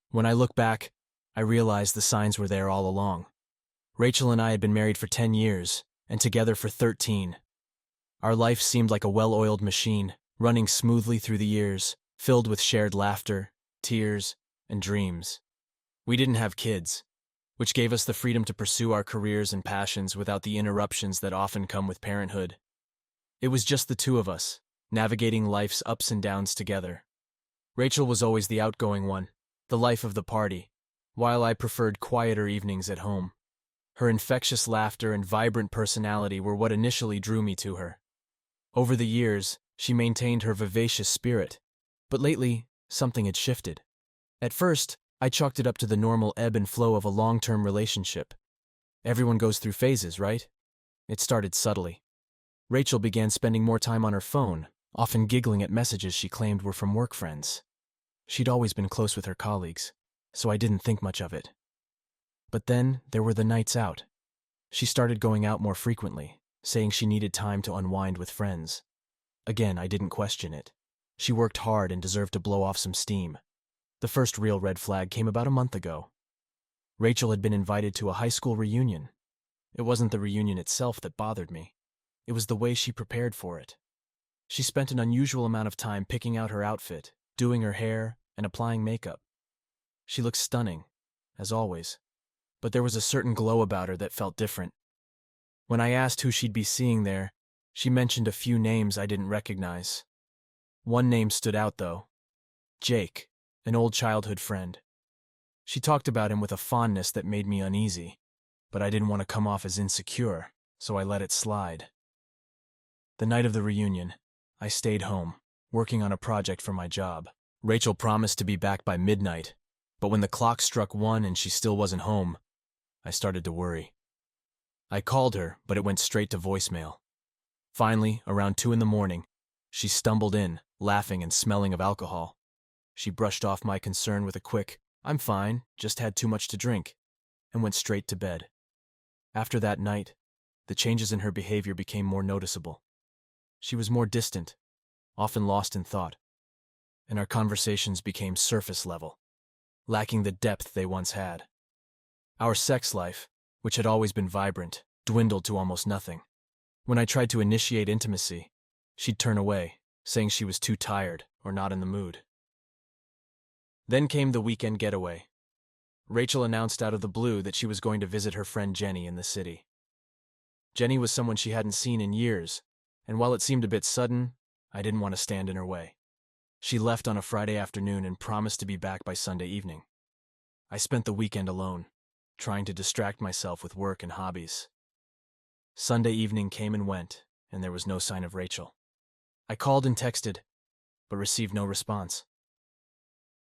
When I look back, I realize the signs were there all along. Rachel and I had been married for 10 years, and together for 13. Our life seemed like a well-oiled machine, running smoothly through the years, filled with shared laughter, tears, and dreams. We didn't have kids, which gave us the freedom to pursue our careers and passions without the interruptions that often come with parenthood. It was just the two of us, navigating life's ups and downs together. Rachel was always the outgoing one, the life of the party, while I preferred quieter evenings at home. Her infectious laughter and vibrant personality were what initially drew me to her. Over the years, she maintained her vivacious spirit, but lately, something had shifted. At first, I chalked it up to the normal ebb and flow of a long-term relationship. Everyone goes through phases, right? It started subtly. Rachel began spending more time on her phone, often giggling at messages she claimed were from work friends. She'd always been close with her colleagues, so I didn't think much of it. But then there were the nights out. She started going out more frequently, saying she needed time to unwind with friends. Again, I didn't question it. She worked hard and deserved to blow off some steam. The first real red flag came about a month ago. Rachel had been invited to a high school reunion. It wasn't the reunion itself that bothered me. It was the way she prepared for it. She spent an unusual amount of time picking out her outfit, doing her hair, and applying makeup. She looked stunning, as always, but there was a certain glow about her that felt different. When I asked who she'd be seeing there, she mentioned a few names I didn't recognize. One name stood out, though. Jake, an old childhood friend. She talked about him with a fondness that made me uneasy, but I didn't want to come off as insecure, so I let it slide. The night of the reunion, I stayed home, working on a project for my job. Rachel promised to be back by midnight, but when the clock struck 1 and she still wasn't home, I started to worry. I called her, but it went straight to voicemail. Finally, around 2 in the morning, she stumbled in, laughing and smelling of alcohol. She brushed off my concern with a quick, "I'm fine, just had too much to drink," and went straight to bed. After that night, the changes in her behavior became more noticeable. She was more distant, often lost in thought, and our conversations became surface level, lacking the depth they once had. Our sex life, which had always been vibrant, dwindled to almost nothing. When I tried to initiate intimacy, she'd turn away, saying she was too tired or not in the mood. Then came the weekend getaway. Rachel announced out of the blue that she was going to visit her friend Jenny in the city. Jenny was someone she hadn't seen in years, and while it seemed a bit sudden, I didn't want to stand in her way. She left on a Friday afternoon and promised to be back by Sunday evening. I spent the weekend alone, trying to distract myself with work and hobbies. Sunday evening came and went, and there was no sign of Rachel. I called and texted, but received no response.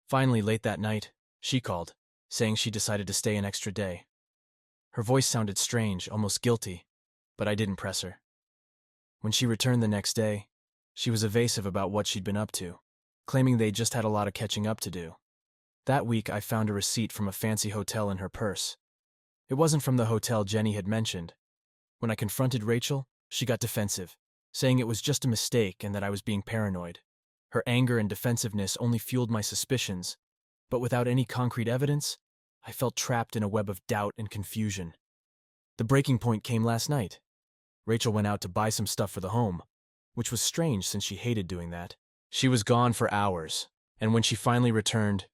Finally, late that night, she called, saying she decided to stay an extra day. Her voice sounded strange, almost guilty, but I didn't press her. When she returned the next day, she was evasive about what she'd been up to, claiming they'd just had a lot of catching up to do. That week, I found a receipt from a fancy hotel in her purse. It wasn't from the hotel Jenny had mentioned. When I confronted Rachel, she got defensive, saying it was just a mistake and that I was being paranoid. Her anger and defensiveness only fueled my suspicions, but without any concrete evidence, I felt trapped in a web of doubt and confusion. The breaking point came last night. Rachel went out to buy some stuff for the home, which was strange since she hated doing that. She was gone for hours, and when she finally returned,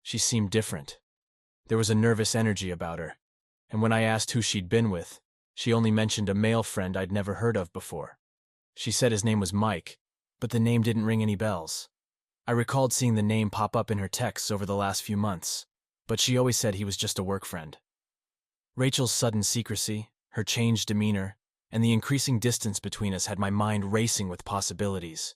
she seemed different. There was a nervous energy about her, and when I asked who she'd been with, she only mentioned a male friend I'd never heard of before. She said his name was Mike, but the name didn't ring any bells. I recalled seeing the name pop up in her texts over the last few months, but she always said he was just a work friend. Rachel's sudden secrecy, her changed demeanor, and the increasing distance between us had my mind racing with possibilities.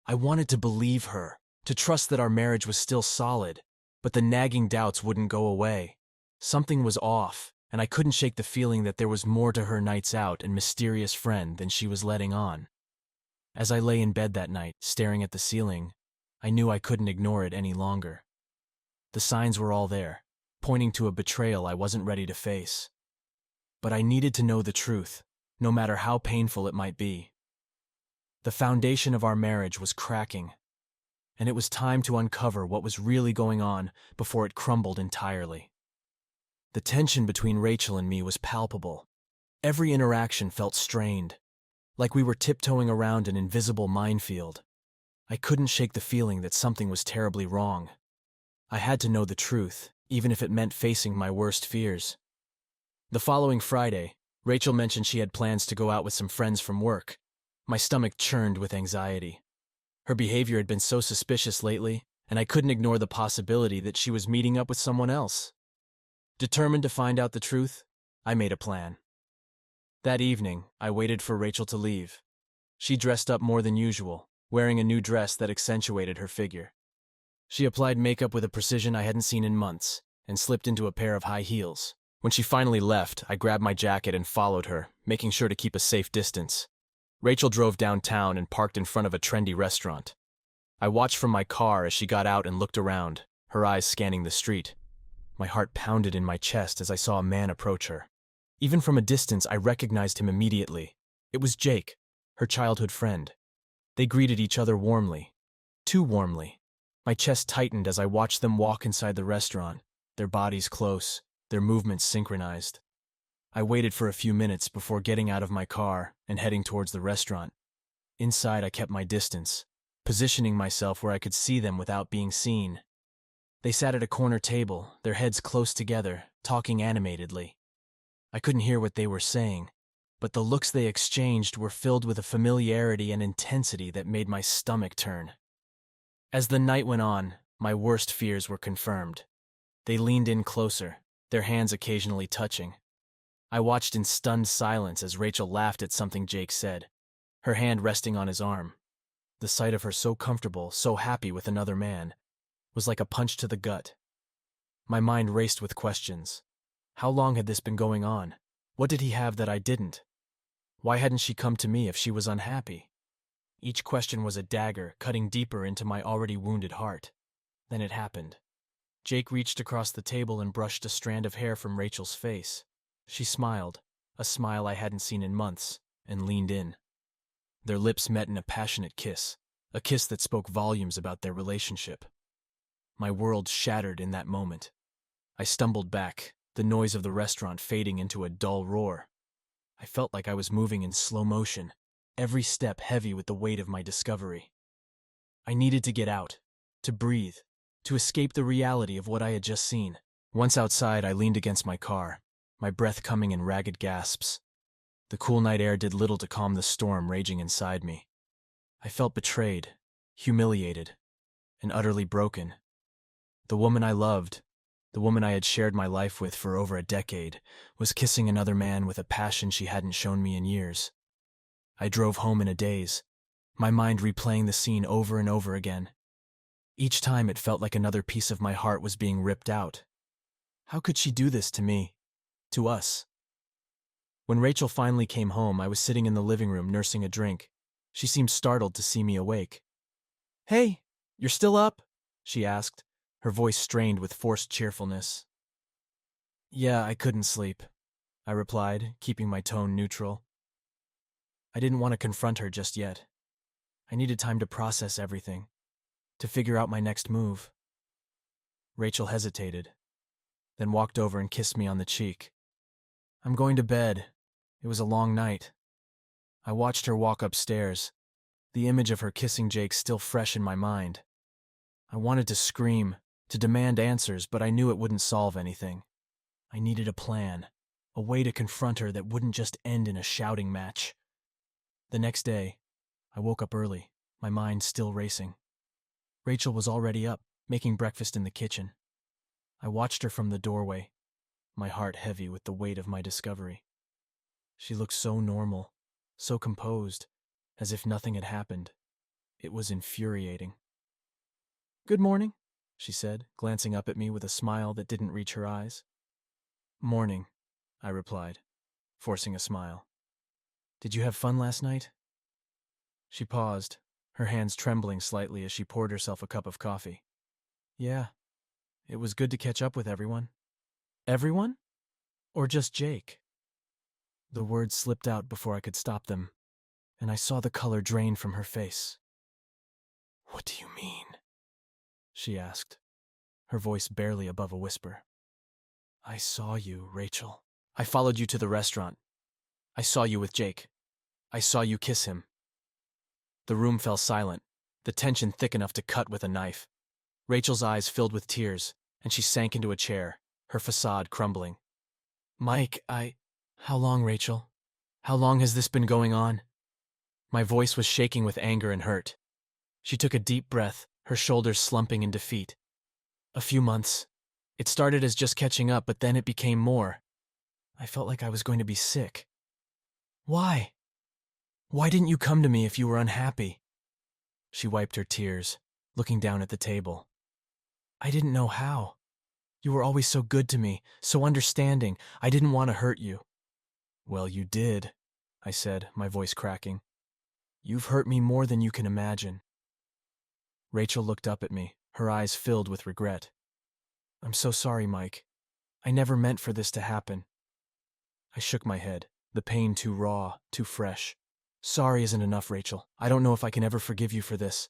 I wanted to believe her, to trust that our marriage was still solid, but the nagging doubts wouldn't go away. Something was off, and I couldn't shake the feeling that there was more to her nights out and mysterious friend than she was letting on. As I lay in bed that night, staring at the ceiling, I knew I couldn't ignore it any longer. The signs were all there, pointing to a betrayal I wasn't ready to face. But I needed to know the truth, no matter how painful it might be. The foundation of our marriage was cracking, and it was time to uncover what was really going on before it crumbled entirely. The tension between Rachel and me was palpable. Every interaction felt strained, like we were tiptoeing around an invisible minefield. I couldn't shake the feeling that something was terribly wrong. I had to know the truth, even if it meant facing my worst fears. The following Friday, Rachel mentioned she had plans to go out with some friends from work. My stomach churned with anxiety. Her behavior had been so suspicious lately, and I couldn't ignore the possibility that she was meeting up with someone else. Determined to find out the truth, I made a plan. That evening, I waited for Rachel to leave. She dressed up more than usual, wearing a new dress that accentuated her figure. She applied makeup with a precision I hadn't seen in months, and slipped into a pair of high heels. When she finally left, I grabbed my jacket and followed her, making sure to keep a safe distance. Rachel drove downtown and parked in front of a trendy restaurant. I watched from my car as she got out and looked around, her eyes scanning the street. My heart pounded in my chest as I saw a man approach her. Even from a distance, I recognized him immediately. It was Jake, her childhood friend. They greeted each other warmly. Too warmly. My chest tightened as I watched them walk inside the restaurant, their bodies close, their movements synchronized. I waited for a few minutes before getting out of my car and heading towards the restaurant. Inside, I kept my distance, positioning myself where I could see them without being seen. They sat at a corner table, their heads close together, talking animatedly. I couldn't hear what they were saying, but the looks they exchanged were filled with a familiarity and intensity that made my stomach turn. As the night went on, my worst fears were confirmed. They leaned in closer, their hands occasionally touching. I watched in stunned silence as Rachel laughed at something Jake said, her hand resting on his arm. The sight of her so comfortable, so happy with another man, was like a punch to the gut. My mind raced with questions. How long had this been going on? What did he have that I didn't? Why hadn't she come to me if she was unhappy? Each question was a dagger, cutting deeper into my already wounded heart. Then it happened. Jake reached across the table and brushed a strand of hair from Rachel's face. She smiled, a smile I hadn't seen in months, and leaned in. Their lips met in a passionate kiss, a kiss that spoke volumes about their relationship. My world shattered in that moment. I stumbled back, the noise of the restaurant fading into a dull roar. I felt like I was moving in slow motion, every step heavy with the weight of my discovery. I needed to get out, to breathe, to escape the reality of what I had just seen. Once outside, I leaned against my car, my breath coming in ragged gasps. The cool night air did little to calm the storm raging inside me. I felt betrayed, humiliated, and utterly broken. The woman I loved, the woman I had shared my life with for over a decade, was kissing another man with a passion she hadn't shown me in years. I drove home in a daze, my mind replaying the scene over and over again. Each time it felt like another piece of my heart was being ripped out. How could she do this to me? To us? When Rachel finally came home, I was sitting in the living room nursing a drink. She seemed startled to see me awake. "Hey, you're still up?" she asked, her voice strained with forced cheerfulness. "Yeah, I couldn't sleep," I replied, keeping my tone neutral. I didn't want to confront her just yet. I needed time to process everything, to figure out my next move. Rachel hesitated, then walked over and kissed me on the cheek. "I'm going to bed. It was a long night." I watched her walk upstairs, the image of her kissing Jake still fresh in my mind. I wanted to scream, to demand answers, but I knew it wouldn't solve anything. I needed a plan, a way to confront her that wouldn't just end in a shouting match. The next day, I woke up early, my mind still racing. Rachel was already up, making breakfast in the kitchen. I watched her from the doorway, my heart heavy with the weight of my discovery. She looked so normal, so composed, as if nothing had happened. It was infuriating. "Good morning," she said, glancing up at me with a smile that didn't reach her eyes. "Morning," I replied, forcing a smile. "Did you have fun last night?" She paused, her hands trembling slightly as she poured herself a cup of coffee. "Yeah, it was good to catch up with everyone." "Everyone? Or just Jake?" The words slipped out before I could stop them, and I saw the color drain from her face. "What do you mean?" she asked, her voice barely above a whisper. I saw you, Rachel. I followed you to the restaurant. I saw you with Jake. I saw you kiss him. The room fell silent, the tension thick enough to cut with a knife. Rachel's eyes filled with tears, and she sank into a chair, her facade crumbling. Mike, How long, Rachel? How long has this been going on? My voice was shaking with anger and hurt. She took a deep breath, her shoulders slumping in defeat. A few months. It started as just catching up, but then it became more. I felt like I was going to be sick. Why? Why didn't you come to me if you were unhappy? She wiped her tears, looking down at the table. I didn't know how. You were always so good to me, so understanding. I didn't want to hurt you. Well, you did, I said, my voice cracking. You've hurt me more than you can imagine. Rachel looked up at me, her eyes filled with regret. I'm so sorry, Mike. I never meant for this to happen. I shook my head, the pain too raw, too fresh. Sorry isn't enough, Rachel. I don't know if I can ever forgive you for this.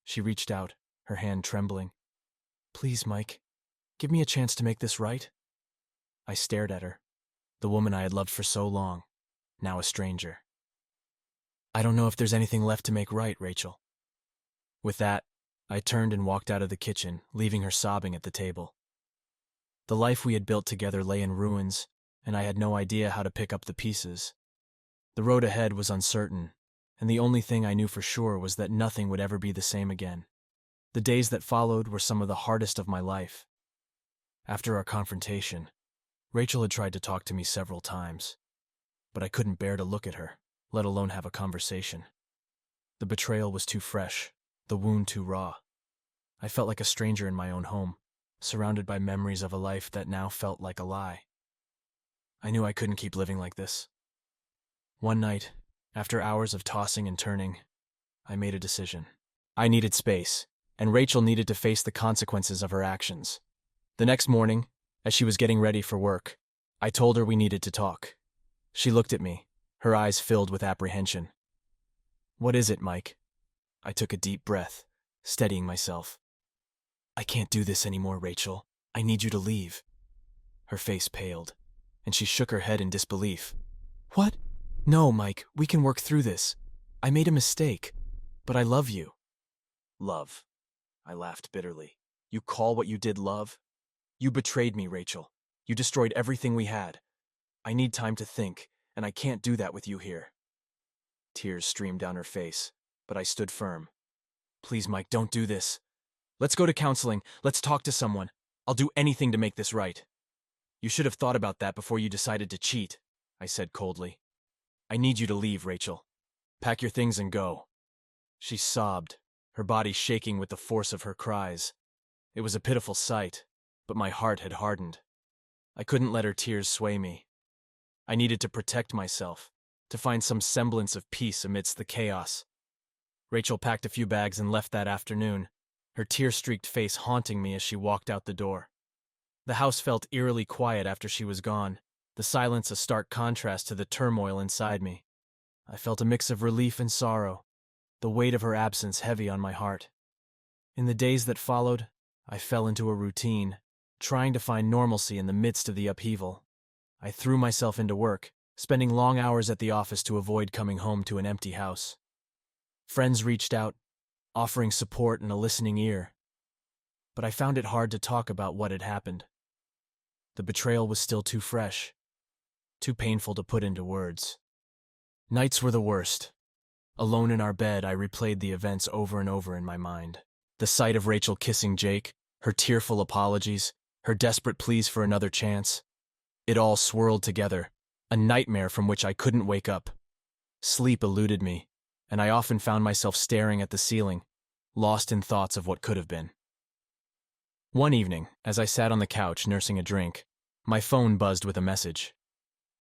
She reached out, her hand trembling. Please, Mike, give me a chance to make this right. I stared at her, the woman I had loved for so long, now a stranger. I don't know if there's anything left to make right, Rachel. With that, I turned and walked out of the kitchen, leaving her sobbing at the table. The life we had built together lay in ruins, and I had no idea how to pick up the pieces. The road ahead was uncertain, and the only thing I knew for sure was that nothing would ever be the same again. The days that followed were some of the hardest of my life. After our confrontation, Rachel had tried to talk to me several times, but I couldn't bear to look at her, let alone have a conversation. The betrayal was too fresh, the wound too raw. I felt like a stranger in my own home, surrounded by memories of a life that now felt like a lie. I knew I couldn't keep living like this. One night, after hours of tossing and turning, I made a decision. I needed space, and Rachel needed to face the consequences of her actions. The next morning, as she was getting ready for work, I told her we needed to talk. She looked at me, her eyes filled with apprehension. What is it, Mike? I took a deep breath, steadying myself. I can't do this anymore, Rachel. I need you to leave. Her face paled, and she shook her head in disbelief. What? No, Mike, we can work through this. I made a mistake, but I love you. Love. I laughed bitterly. You call what you did love? You betrayed me, Rachel. You destroyed everything we had. I need time to think, and I can't do that with you here. Tears streamed down her face, but I stood firm. Please, Mike, don't do this. Let's go to counseling. Let's talk to someone. I'll do anything to make this right. You should have thought about that before you decided to cheat, I said coldly. I need you to leave, Rachel. Pack your things and go. She sobbed, her body shaking with the force of her cries. It was a pitiful sight, but my heart had hardened. I couldn't let her tears sway me. I needed to protect myself, to find some semblance of peace amidst the chaos. Rachel packed a few bags and left that afternoon, her tear-streaked face haunting me as she walked out the door. The house felt eerily quiet after she was gone, the silence a stark contrast to the turmoil inside me. I felt a mix of relief and sorrow, the weight of her absence heavy on my heart. In the days that followed, I fell into a routine, trying to find normalcy in the midst of the upheaval. I threw myself into work, spending long hours at the office to avoid coming home to an empty house. Friends reached out, offering support and a listening ear, but I found it hard to talk about what had happened. The betrayal was still too fresh, too painful to put into words. Nights were the worst. Alone in our bed, I replayed the events over and over in my mind. The sight of Rachel kissing Jake, her tearful apologies, her desperate pleas for another chance. It all swirled together, a nightmare from which I couldn't wake up. Sleep eluded me, and I often found myself staring at the ceiling, lost in thoughts of what could have been. One evening, as I sat on the couch nursing a drink, my phone buzzed with a message.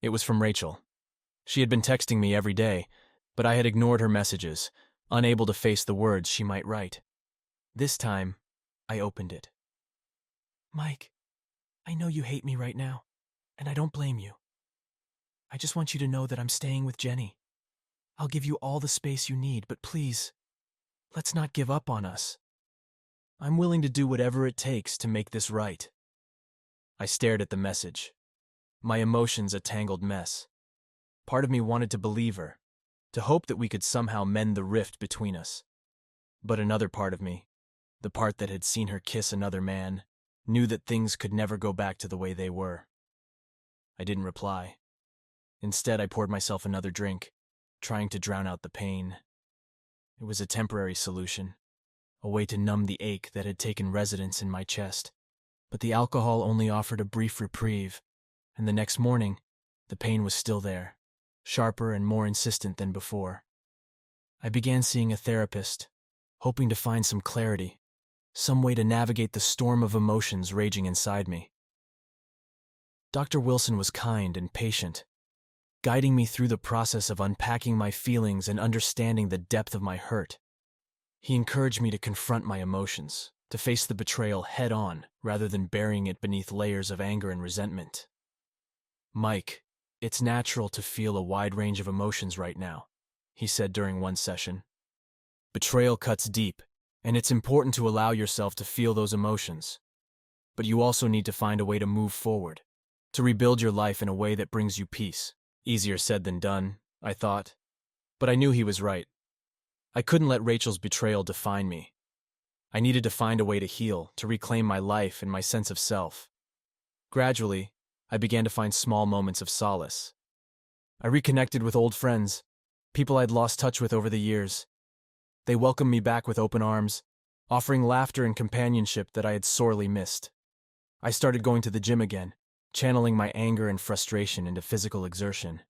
It was from Rachel. She had been texting me every day, but I had ignored her messages, unable to face the words she might write. This time, I opened it. Mike, I know you hate me right now, and I don't blame you. I just want you to know that I'm staying with Jenny. I'll give you all the space you need, but please, let's not give up on us. I'm willing to do whatever it takes to make this right. I stared at the message, my emotions a tangled mess. Part of me wanted to believe her, to hope that we could somehow mend the rift between us. But another part of me, the part that had seen her kiss another man, knew that things could never go back to the way they were. I didn't reply. Instead, I poured myself another drink, trying to drown out the pain. It was a temporary solution, a way to numb the ache that had taken residence in my chest. But the alcohol only offered a brief reprieve, and the next morning, the pain was still there, sharper and more insistent than before. I began seeing a therapist, hoping to find some clarity, some way to navigate the storm of emotions raging inside me. Dr. Wilson was kind and patient, guiding me through the process of unpacking my feelings and understanding the depth of my hurt. He encouraged me to confront my emotions, to face the betrayal head-on rather than burying it beneath layers of anger and resentment. "Mike, it's natural to feel a wide range of emotions right now," he said during one session. "Betrayal cuts deep, and it's important to allow yourself to feel those emotions. But you also need to find a way to move forward, to rebuild your life in a way that brings you peace." Easier said than done, I thought. But I knew he was right. I couldn't let Rachel's betrayal define me. I needed to find a way to heal, to reclaim my life and my sense of self. Gradually, I began to find small moments of solace. I reconnected with old friends, people I'd lost touch with over the years. They welcomed me back with open arms, offering laughter and companionship that I had sorely missed. I started going to the gym again, channeling my anger and frustration into physical exertion.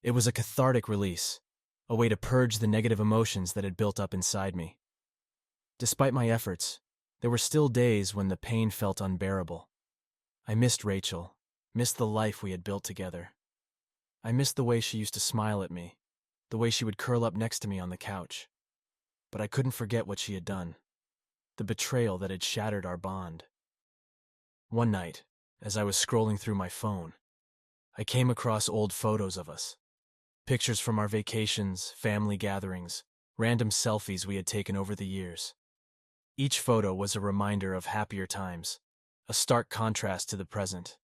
It was a cathartic release, a way to purge the negative emotions that had built up inside me. Despite my efforts, there were still days when the pain felt unbearable. I missed Rachel, missed the life we had built together. I missed the way she used to smile at me, the way she would curl up next to me on the couch. But I couldn't forget what she had done, the betrayal that had shattered our bond. One night, as I was scrolling through my phone, I came across old photos of us. Pictures from our vacations, family gatherings, random selfies we had taken over the years. Each photo was a reminder of happier times, a stark contrast to the present.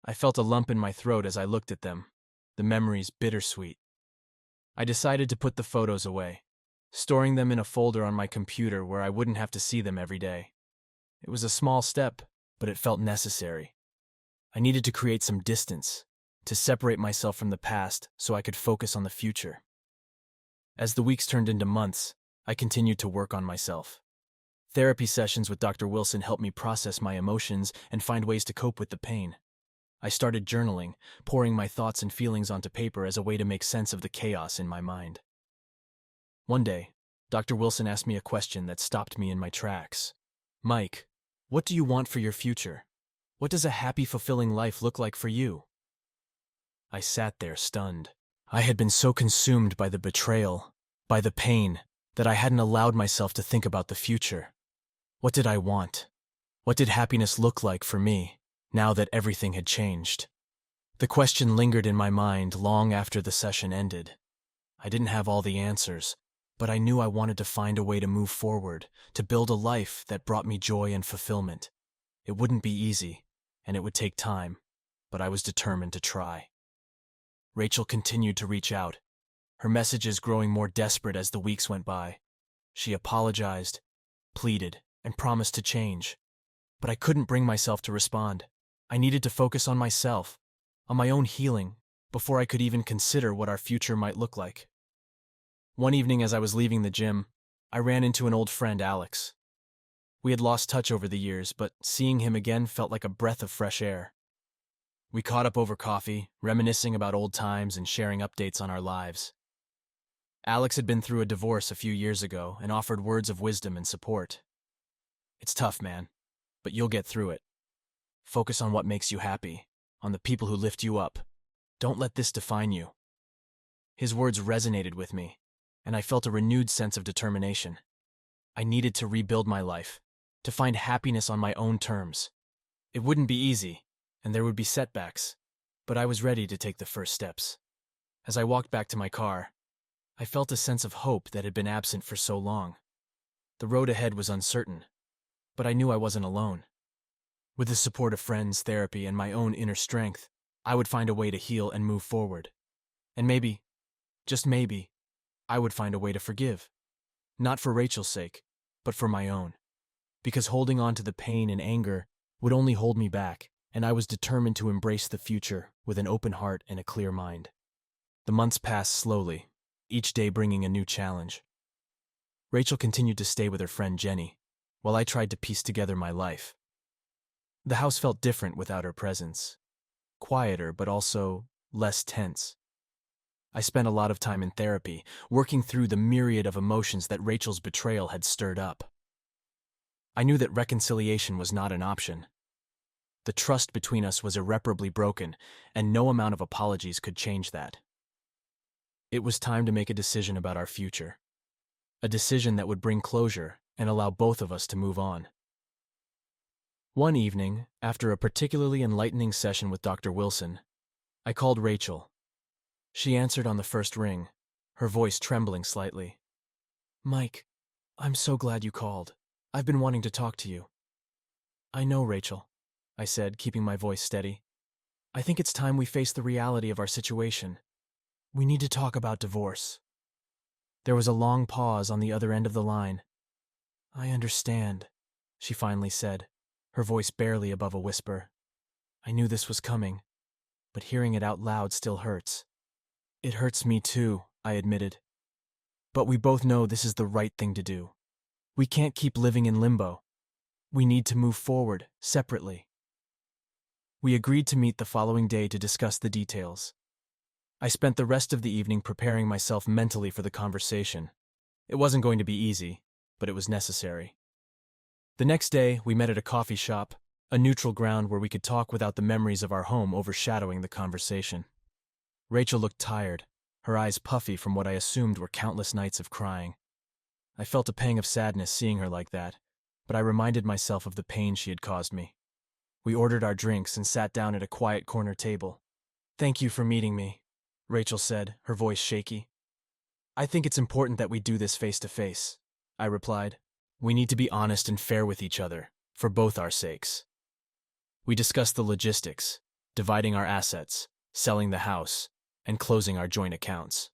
I felt a lump in my throat as I looked at them, the memories bittersweet. I decided to put the photos away, storing them in a folder on my computer where I wouldn't have to see them every day. It was a small step, but it felt necessary. I needed to create some distance, to separate myself from the past so I could focus on the future. As the weeks turned into months, I continued to work on myself. Therapy sessions with Dr. Wilson helped me process my emotions and find ways to cope with the pain. I started journaling, pouring my thoughts and feelings onto paper as a way to make sense of the chaos in my mind. One day, Dr. Wilson asked me a question that stopped me in my tracks. "Mike, what do you want for your future? What does a happy, fulfilling life look like for you?" I sat there stunned. I had been so consumed by the betrayal, by the pain, that I hadn't allowed myself to think about the future. What did I want? What did happiness look like for me, now that everything had changed? The question lingered in my mind long after the session ended. I didn't have all the answers, but I knew I wanted to find a way to move forward, to build a life that brought me joy and fulfillment. It wouldn't be easy, and it would take time, but I was determined to try. Rachel continued to reach out, her messages growing more desperate as the weeks went by. She apologized, pleaded, and promised to change. But I couldn't bring myself to respond. I needed to focus on myself, on my own healing, before I could even consider what our future might look like. One evening as I was leaving the gym, I ran into an old friend, Alex. We had lost touch over the years, but seeing him again felt like a breath of fresh air. We caught up over coffee, reminiscing about old times and sharing updates on our lives. Alex had been through a divorce a few years ago and offered words of wisdom and support. "It's tough, man, but you'll get through it. Focus on what makes you happy, on the people who lift you up. Don't let this define you." His words resonated with me, and I felt a renewed sense of determination. I needed to rebuild my life, to find happiness on my own terms. It wouldn't be easy, and there would be setbacks, but I was ready to take the first steps. As I walked back to my car, I felt a sense of hope that had been absent for so long. The road ahead was uncertain, but I knew I wasn't alone. With the support of friends, therapy, and my own inner strength, I would find a way to heal and move forward. And maybe, just maybe, I would find a way to forgive. Not for Rachel's sake, but for my own. Because holding on to the pain and anger would only hold me back, and I was determined to embrace the future with an open heart and a clear mind. The months passed slowly, each day bringing a new challenge. Rachel continued to stay with her friend Jenny, while I tried to piece together my life. The house felt different without her presence. Quieter, but also less tense. I spent a lot of time in therapy, working through the myriad of emotions that Rachel's betrayal had stirred up. I knew that reconciliation was not an option. The trust between us was irreparably broken, and no amount of apologies could change that. It was time to make a decision about our future. A decision that would bring closure and allow both of us to move on. One evening, after a particularly enlightening session with Dr. Wilson, I called Rachel. She answered on the first ring, her voice trembling slightly. "Mike, I'm so glad you called. I've been wanting to talk to you." "I know, Rachel," I said, keeping my voice steady. "I think it's time we face the reality of our situation. We need to talk about divorce." There was a long pause on the other end of the line. "I understand," she finally said, her voice barely above a whisper. "I knew this was coming, but hearing it out loud still hurts." "It hurts me too," I admitted. "But we both know this is the right thing to do. We can't keep living in limbo. We need to move forward, separately." We agreed to meet the following day to discuss the details. I spent the rest of the evening preparing myself mentally for the conversation. It wasn't going to be easy, but it was necessary. The next day, we met at a coffee shop, a neutral ground where we could talk without the memories of our home overshadowing the conversation. Rachel looked tired, her eyes puffy from what I assumed were countless nights of crying. I felt a pang of sadness seeing her like that, but I reminded myself of the pain she had caused me. We ordered our drinks and sat down at a quiet corner table. "Thank you for meeting me," Rachel said, her voice shaky. "I think it's important that we do this face to face," I replied. "We need to be honest and fair with each other, for both our sakes." We discussed the logistics, dividing our assets, selling the house, and closing our joint accounts.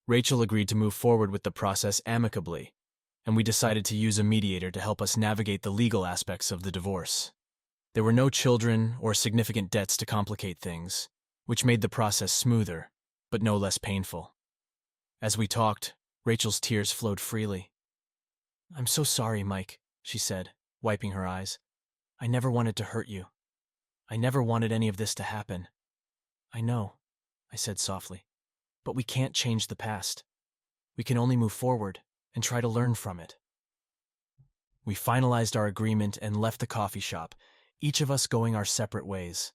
Rachel agreed to move forward with the process amicably, and we decided to use a mediator to help us navigate the legal aspects of the divorce. There were no children or significant debts to complicate things, which made the process smoother, but no less painful. As we talked, Rachel's tears flowed freely. "I'm so sorry, Mike," she said, wiping her eyes. "I never wanted to hurt you. I never wanted any of this to happen." "I know," I said softly, "but we can't change the past. We can only move forward and try to learn from it." We finalized our agreement and left the coffee shop, each of us going our separate ways.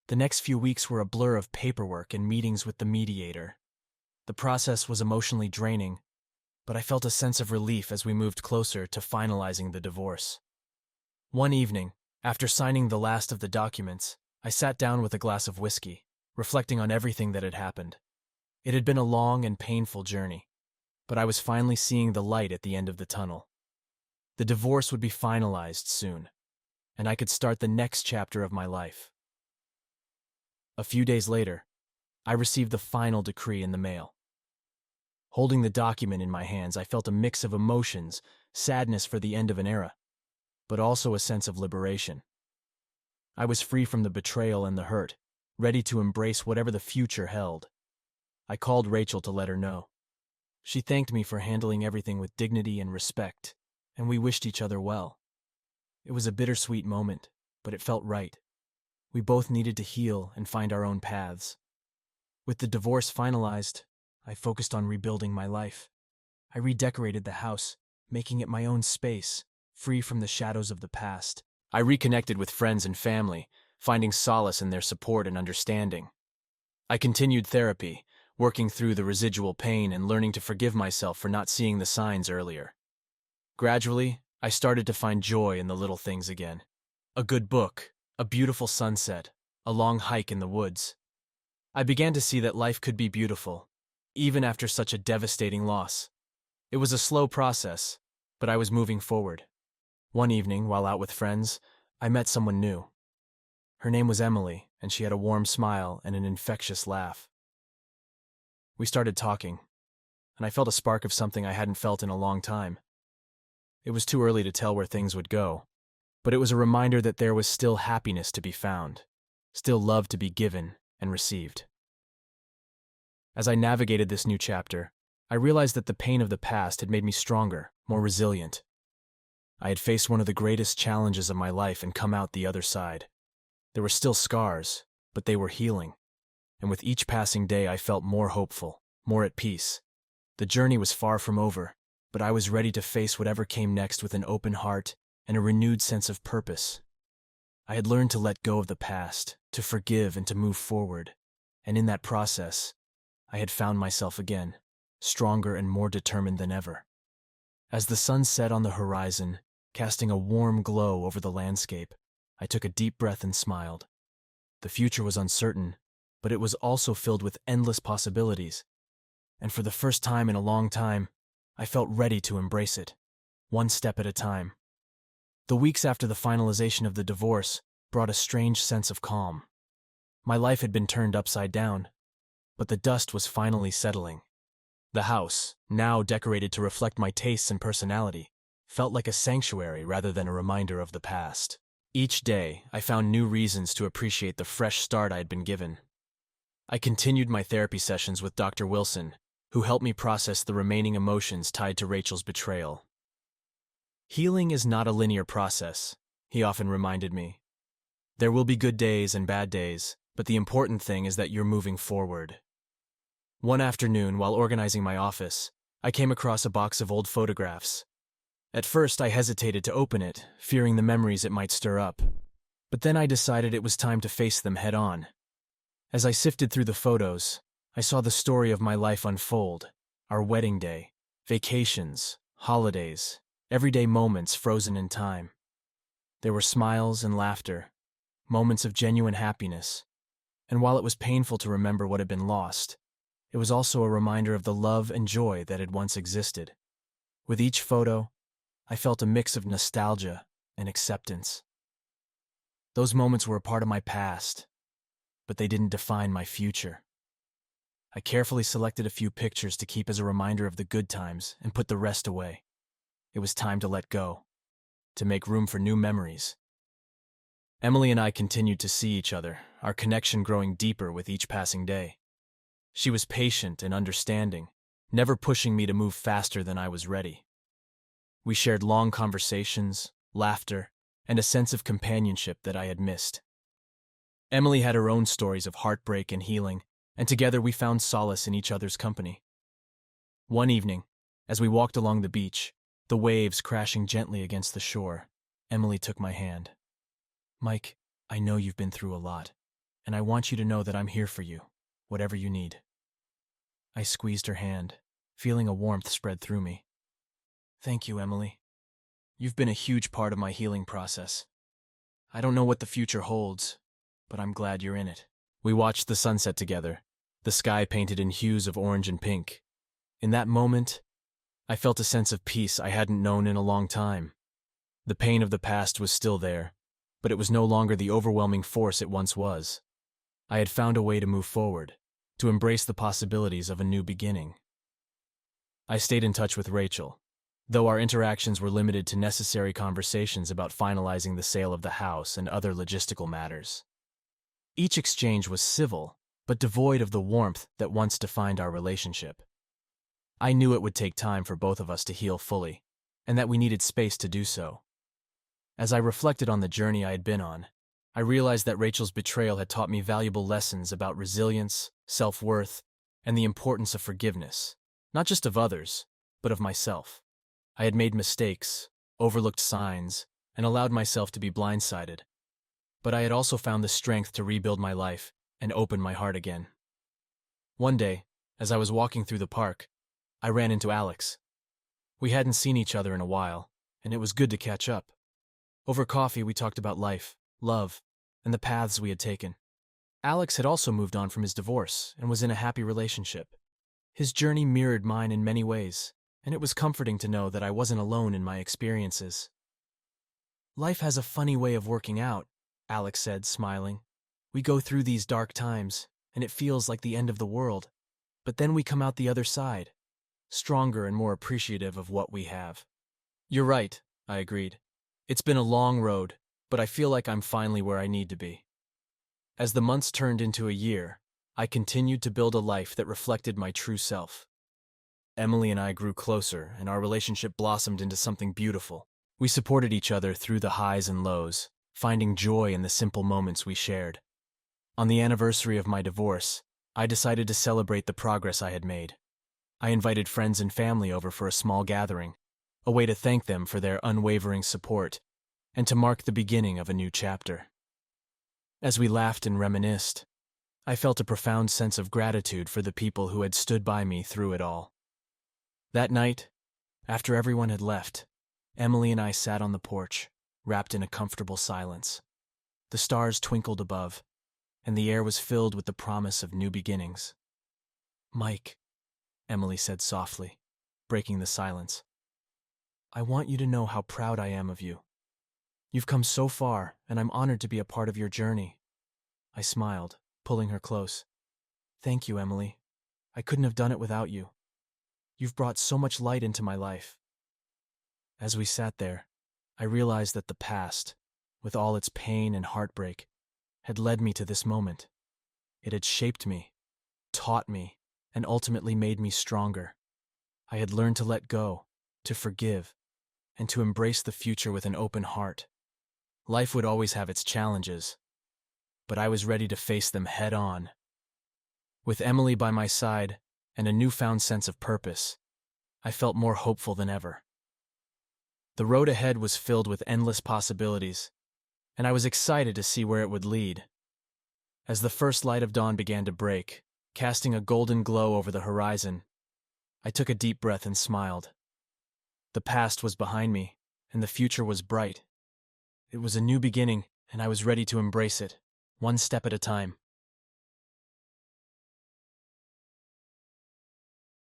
The next few weeks were a blur of paperwork and meetings with the mediator. The process was emotionally draining, but I felt a sense of relief as we moved closer to finalizing the divorce. One evening, after signing the last of the documents, I sat down with a glass of whiskey, reflecting on everything that had happened. It had been a long and painful journey, but I was finally seeing the light at the end of the tunnel. The divorce would be finalized soon, and I could start the next chapter of my life. A few days later, I received the final decree in the mail. Holding the document in my hands, I felt a mix of emotions, sadness for the end of an era, but also a sense of liberation. I was free from the betrayal and the hurt, ready to embrace whatever the future held. I called Rachel to let her know. She thanked me for handling everything with dignity and respect, and we wished each other well. It was a bittersweet moment, but it felt right. We both needed to heal and find our own paths. With the divorce finalized, I focused on rebuilding my life. I redecorated the house, making it my own space, free from the shadows of the past. I reconnected with friends and family, finding solace in their support and understanding. I continued therapy, working through the residual pain and learning to forgive myself for not seeing the signs earlier. Gradually, I started to find joy in the little things again. A good book, a beautiful sunset, a long hike in the woods. I began to see that life could be beautiful, even after such a devastating loss. It was a slow process, but I was moving forward. One evening, while out with friends, I met someone new. Her name was Emily, and she had a warm smile and an infectious laugh. We started talking, and I felt a spark of something I hadn't felt in a long time. It was too early to tell where things would go, but it was a reminder that there was still happiness to be found, still love to be given and received. As I navigated this new chapter, I realized that the pain of the past had made me stronger, more resilient. I had faced one of the greatest challenges of my life and come out the other side. There were still scars, but they were healing, and with each passing day I felt more hopeful, more at peace. The journey was far from over, but I was ready to face whatever came next with an open heart and a renewed sense of purpose. I had learned to let go of the past, to forgive and to move forward, and in that process, I had found myself again, stronger and more determined than ever. As the sun set on the horizon, casting a warm glow over the landscape, I took a deep breath and smiled. The future was uncertain, but it was also filled with endless possibilities, and for the first time in a long time, I felt ready to embrace it, one step at a time. The weeks after the finalization of the divorce brought a strange sense of calm. My life had been turned upside down, but the dust was finally settling. The house, now decorated to reflect my tastes and personality, felt like a sanctuary rather than a reminder of the past. Each day, I found new reasons to appreciate the fresh start I had been given. I continued my therapy sessions with Dr. Wilson, who helped me process the remaining emotions tied to Rachel's betrayal. Healing is not a linear process, he often reminded me. There will be good days and bad days, but the important thing is that you're moving forward. One afternoon, while organizing my office, I came across a box of old photographs. At first, I hesitated to open it, fearing the memories it might stir up. But then I decided it was time to face them head-on. As I sifted through the photos, I saw the story of my life unfold, our wedding day, vacations, holidays, everyday moments frozen in time. There were smiles and laughter, moments of genuine happiness, and while it was painful to remember what had been lost, it was also a reminder of the love and joy that had once existed. With each photo, I felt a mix of nostalgia and acceptance. Those moments were a part of my past, but they didn't define my future. I carefully selected a few pictures to keep as a reminder of the good times and put the rest away. It was time to let go, to make room for new memories. Emily and I continued to see each other, our connection growing deeper with each passing day. She was patient and understanding, never pushing me to move faster than I was ready. We shared long conversations, laughter, and a sense of companionship that I had missed. Emily had her own stories of heartbreak and healing, and together we found solace in each other's company. One evening, as we walked along the beach, the waves crashing gently against the shore, Emily took my hand. "Mike, I know you've been through a lot, and I want you to know that I'm here for you, whatever you need." I squeezed her hand, feeling a warmth spread through me. "Thank you, Emily. You've been a huge part of my healing process. I don't know what the future holds, but I'm glad you're in it." We watched the sunset together, the sky painted in hues of orange and pink. In that moment, I felt a sense of peace I hadn't known in a long time. The pain of the past was still there, but it was no longer the overwhelming force it once was. I had found a way to move forward, to embrace the possibilities of a new beginning. I stayed in touch with Rachel, though our interactions were limited to necessary conversations about finalizing the sale of the house and other logistical matters. Each exchange was civil, but devoid of the warmth that once defined our relationship. I knew it would take time for both of us to heal fully, and that we needed space to do so. As I reflected on the journey I had been on, I realized that Rachel's betrayal had taught me valuable lessons about resilience, self-worth, and the importance of forgiveness, not just of others, but of myself. I had made mistakes, overlooked signs, and allowed myself to be blindsided. But I had also found the strength to rebuild my life and open my heart again. One day, as I was walking through the park, I ran into Alex. We hadn't seen each other in a while, and it was good to catch up. Over coffee, we talked about life, love, and the paths we had taken. Alex had also moved on from his divorce and was in a happy relationship. His journey mirrored mine in many ways, and it was comforting to know that I wasn't alone in my experiences. Life has a funny way of working out, Alex said, smiling. We go through these dark times, and it feels like the end of the world. But then we come out the other side, stronger and more appreciative of what we have. You're right, I agreed. It's been a long road, but I feel like I'm finally where I need to be. As the months turned into a year, I continued to build a life that reflected my true self. Emily and I grew closer, and our relationship blossomed into something beautiful. We supported each other through the highs and lows, finding joy in the simple moments we shared. On the anniversary of my divorce, I decided to celebrate the progress I had made. I invited friends and family over for a small gathering, a way to thank them for their unwavering support and to mark the beginning of a new chapter. As we laughed and reminisced, I felt a profound sense of gratitude for the people who had stood by me through it all. That night, after everyone had left, Emily and I sat on the porch, wrapped in a comfortable silence. The stars twinkled above, and the air was filled with the promise of new beginnings. "Mike," Emily said softly, breaking the silence, "I want you to know how proud I am of you. You've come so far, and I'm honored to be a part of your journey." I smiled, pulling her close. "Thank you, Emily. I couldn't have done it without you. You've brought so much light into my life." As we sat there, I realized that the past, with all its pain and heartbreak, had led me to this moment. It had shaped me, taught me, and ultimately made me stronger. I had learned to let go, to forgive, and to embrace the future with an open heart. Life would always have its challenges, but I was ready to face them head on. With Emily by my side and a newfound sense of purpose, I felt more hopeful than ever. The road ahead was filled with endless possibilities, and I was excited to see where it would lead. As the first light of dawn began to break, casting a golden glow over the horizon, I took a deep breath and smiled. The past was behind me, and the future was bright. It was a new beginning, and I was ready to embrace it, one step at a time.